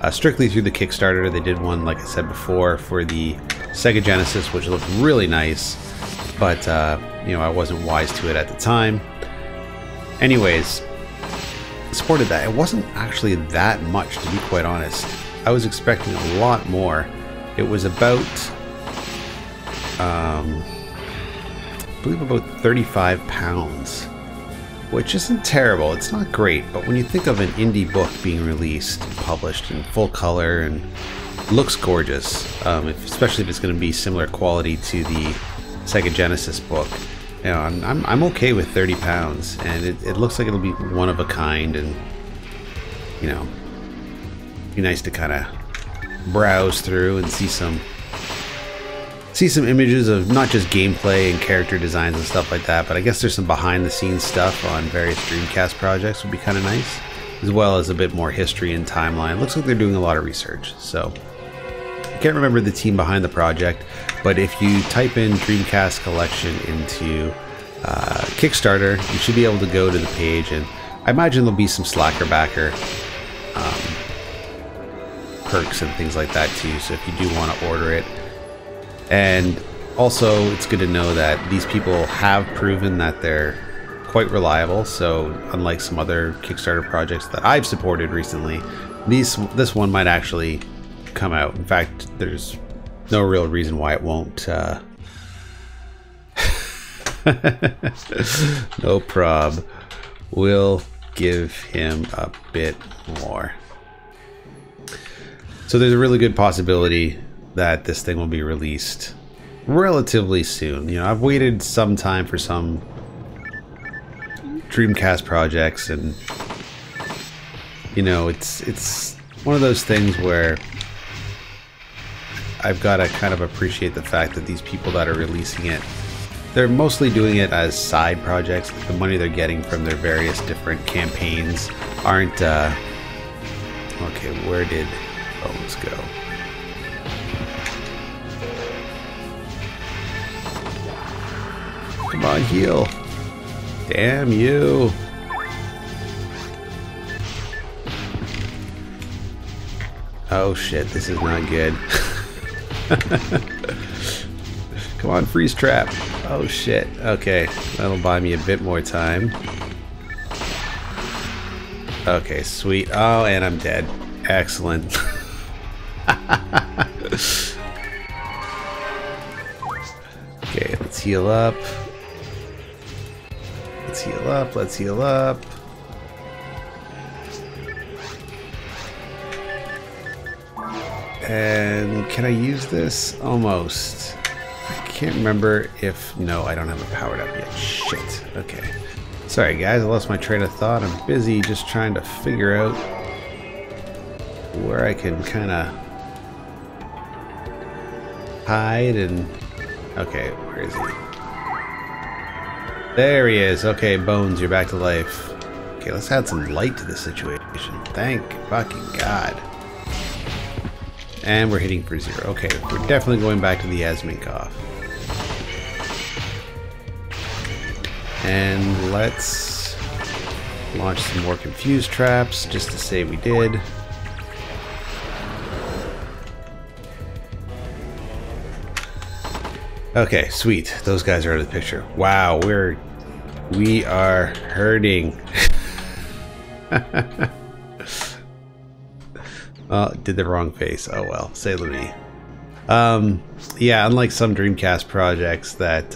Strictly through the Kickstarter. They did one, like I said before, for the Sega Genesis, which looked really nice, but you know, I wasn't wise to it at the time. Anyways, supported that. It wasn't actually that much, to be quite honest. I was expecting a lot more. It was about, I believe about £35, which isn't terrible. It's not great, but when you think of an indie book being released, published in full color, and looks gorgeous, especially if it's going to be similar quality to the Sega Genesis book, you know, I'm okay with £30, and it looks like it'll be one of a kind, and you know, be nice to kind of browse through and see some images of not just gameplay and character designs and stuff like that, but I guess there's some behind the scenes stuff on various Dreamcast projects would be kind of nice, as well as a bit more history and timeline. Looks like they're doing a lot of research. So I can't remember the team behind the project, but if you type in Dreamcast collection into Kickstarter, you should be able to go to the page, and I imagine there'll be some slacker backer perks and things like that too, so if you do want to order it. And also, it's good to know that these people have proven that they're quite reliable, so unlike some other Kickstarter projects that I've supported recently, this one might actually come out. In fact, there's no real reason why it won't. No prob. We'll give him a bit more. So there's a really good possibility that this thing will be released relatively soon. You know, I've waited some time for some Dreamcast projects, and you know, it's one of those things where I've got to kind of appreciate the fact that these people that are releasing it, they're mostly doing it as side projects. The money they're getting from their various different campaigns aren't okay, where did Bones go? Come on, heal. Damn you. Oh shit, this is not good. Come on, freeze trap. Oh shit. Okay, that'll buy me a bit more time. Okay, sweet. Oh, and I'm dead. Excellent. Okay, let's heal up. Let's heal up, let's heal up. And can I use this? Almost. I can't remember if... No, I don't have it powered up yet. Shit. Okay. Sorry guys, I lost my train of thought. I'm busy just trying to figure out where I can kind of hide and... Okay, where is he? There he is. Okay, Bones, you're back to life. Okay, let's add some light to the situation. Thank fucking God. And we're hitting for 0. Okay, we're definitely going back to the Yasminkov. And let's launch some more confused traps just to say we did. Okay, sweet. Those guys are out of the picture. Wow, we are hurting. Well, did the wrong face. Oh well, say la vie. Yeah, unlike some Dreamcast projects that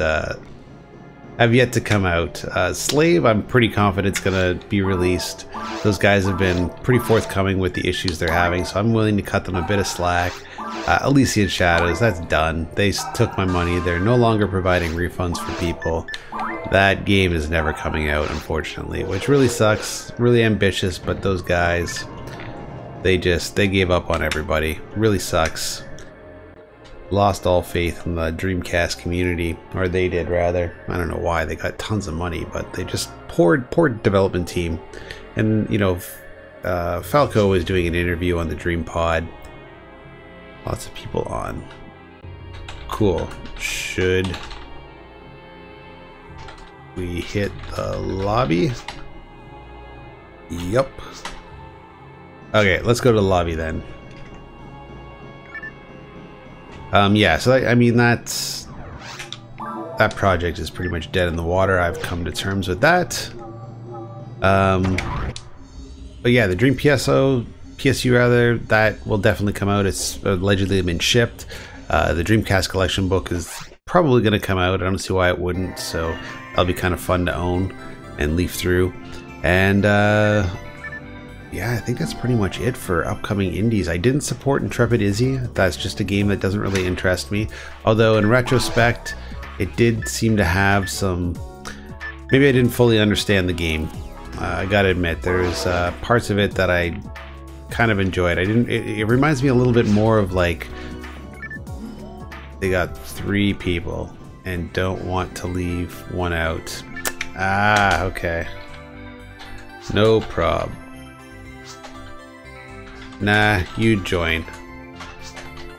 have yet to come out, Slave, I'm pretty confident it's gonna be released. Those guys have been pretty forthcoming with the issues they're having, so I'm willing to cut them a bit of slack. Elysian Shadows, that's done. They took my money. They're no longer providing refunds for people. That game is never coming out, unfortunately, which really sucks. Really ambitious, but those guys, they gave up on everybody. Really sucks. Lost all faith in the Dreamcast community, or they did rather. I don't know why. They got tons of money, but they just poor development team. And you know, Falco was doing an interview on the DreamPod. Lots of people on. Cool. Should we hit the lobby? Yup. Okay, let's go to the lobby then. Yeah, so I mean that project is pretty much dead in the water. I've come to terms with that. But yeah, the PSU rather, that will definitely come out. It's allegedly been shipped. The Dreamcast collection book is probably going to come out. I don't see why it wouldn't, so that'll be kind of fun to own and leaf through. And yeah, I think that's pretty much it for upcoming indies. I didn't support Intrepid Izzy. That's just a game that doesn't really interest me. Although in retrospect, it did seem to have some... Maybe I didn't fully understand the game. I gotta admit, there's parts of it that I kind of enjoyed. It reminds me a little bit more of like they got 3 people and don't want to leave one out. Ah, okay. No prob. Nah, you join.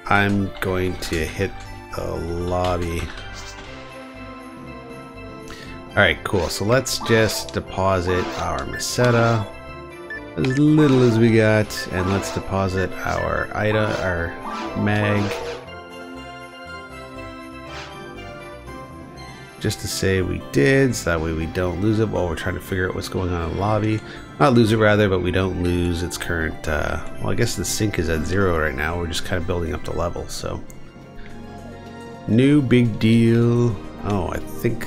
I'm going to hit the lobby. Alright, cool. So let's just deposit our Meseta. As little as we got, and let's deposit our mag, just to say we did, so that way we don't lose it while we're trying to figure out what's going on in the lobby. Not lose it rather, but we don't lose its current, well, I guess the sync is at 0 right now. We're just kind of building up the level, so. New big deal. Oh, I think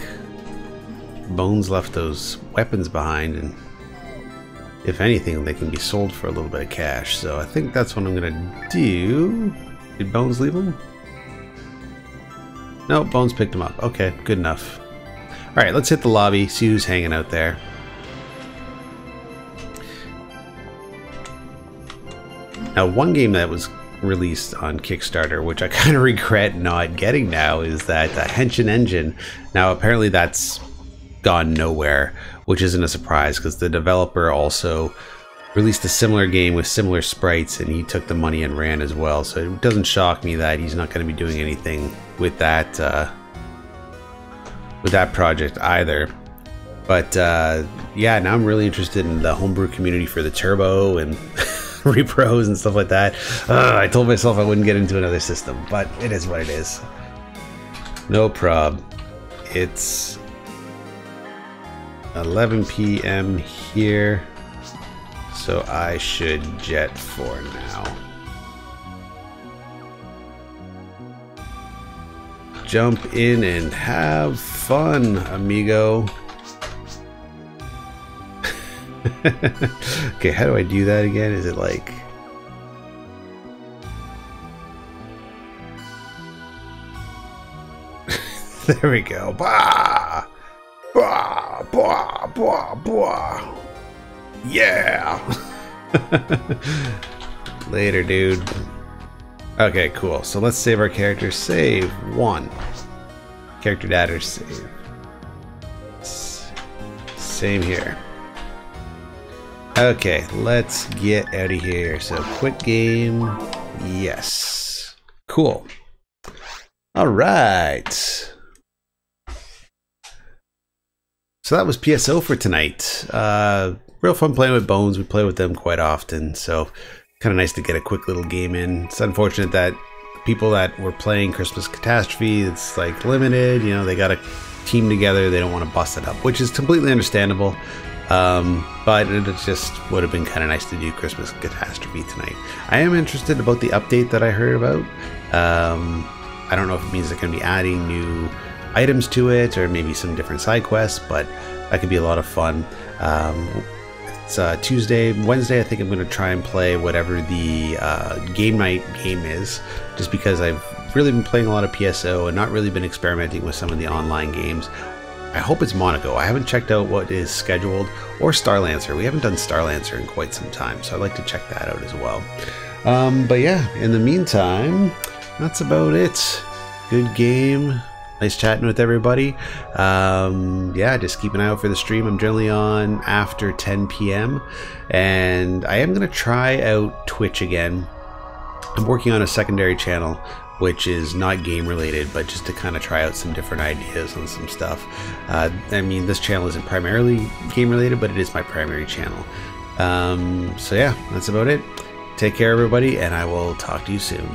Bones left those weapons behind, and if anything, they can be sold for a little bit of cash. So I think that's what I'm gonna do. Did Bones leave them? No, Bones picked them up. Okay, good enough. All right, let's hit the lobby, see who's hanging out there. Now, one game that was released on Kickstarter, which I kind of regret not getting now, is that Henshin Engine. Now, apparently that's gone nowhere, which isn't a surprise because the developer also released a similar game with similar sprites and he took the money and ran as well. So it doesn't shock me that he's not going to be doing anything with that project either. But yeah, now I'm really interested in the homebrew community for the Turbo and repros and stuff like that. I told myself I wouldn't get into another system, but it is what it is. No prob. It's 11 p.m. here, so I should jet for now. Jump in and have fun, amigo. Okay, how do I do that again? Is it like... There we go. Bah! Bah! Bah! Bah! Bah! Yeah! Later, dude. Okay, cool. So let's save our character. Save 1. Character data save. Same here. Okay, let's get out of here. So quit game. Yes. Cool. All right. So that was PSO for tonight. Real fun playing with Bones. We play with them quite often, so kind of nice to get a quick little game in. It's unfortunate that people that were playing Christmas Catastrophe, it's like limited, you know, they got a team together, they don't want to bust it up, which is completely understandable. But it just would have been kind of nice to do Christmas Catastrophe tonight. I am interested about the update that I heard about. I don't know if it means they're going to be adding new items to it or maybe some different side quests, but that could be a lot of fun. It's Tuesday, Wednesday. I think I'm going to try and play whatever the game night game is, just because I've really been playing a lot of PSO and not really been experimenting with some of the online games. I hope it's Monaco. I haven't checked out what is scheduled, or Starlancer. We haven't done Starlancer in quite some time, so I'd like to check that out as well. But yeah, in the meantime, that's about it. Good game. Nice chatting with everybody. Yeah, just keep an eye out for the stream. I'm generally on after 10 p.m. and I am going to try out Twitch again. I'm working on a secondary channel, which is not game related, but just to kind of try out some different ideas on some stuff. I mean, this channel isn't primarily game related, but it is my primary channel. So yeah, that's about it. Take care, everybody, and I will talk to you soon.